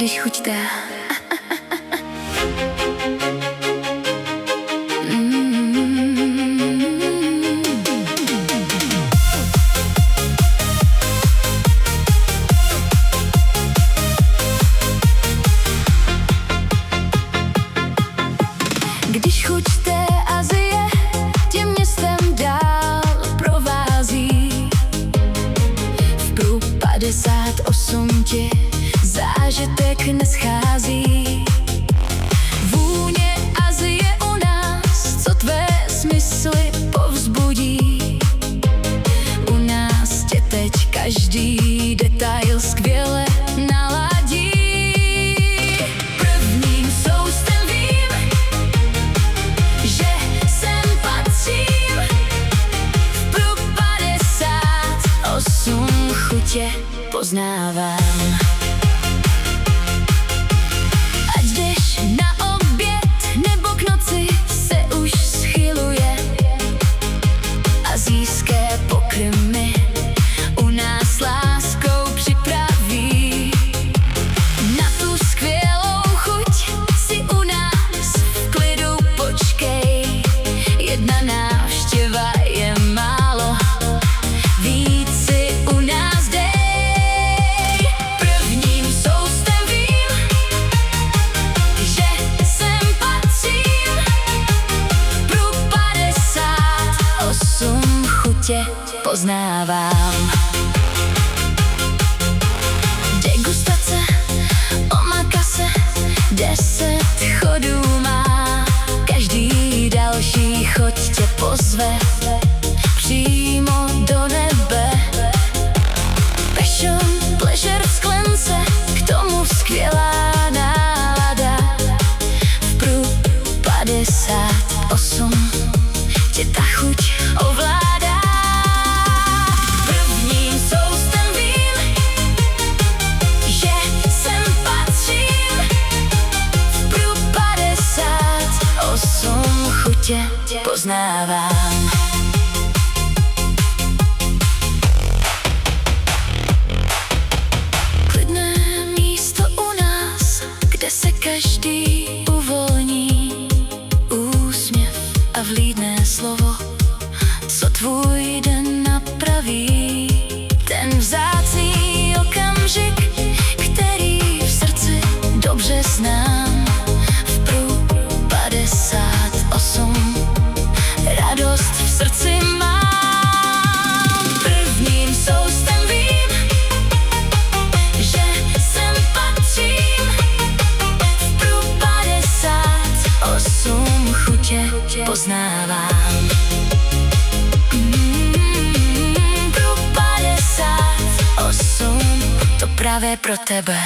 když chuť dá. Když chuť té Asie tě městem dál provází, v průd 58 ti zážitek neschází. Vůně Asie u nás, co tvé smysly povzbudí. U nás tě teď každý detail skvěle naladí. Prvním soustem vím, že sem patřím. V průd 58 chutě poznávám. Ať jdeš na oběd nebo k noci se už schyluje. Asijské pokrmy u nás láskou připraví. Na tu skvělou chuť si u nás v klidu počkej. Jedna návštěva je málo, víc si u nás dej. Prvním soustem vím, že sem patřím. Průd 58 chutě poznávám. Degustace omakase 10 chodů má. Každý další choť tě pozve přímo do nebe. Passion, pleasure v sklence, k tomu skvělá nálada. V průd 58 tě ta chuť ovládá. Prvním soustem vím, že sem patřím. V průd 58 chutě poznávám. Klidné místo u nás, kde se každý uvolní. Úsměv a vlídné slovo, co tvůj den napraví. Ten vzácný okamžik, který v srdci dobře znám. V průd 58 radost v srdci mám. Prvním soustem vím, že sem patřím. V průd 58 chutě poznávám. Průd 58, to právě pro tebe.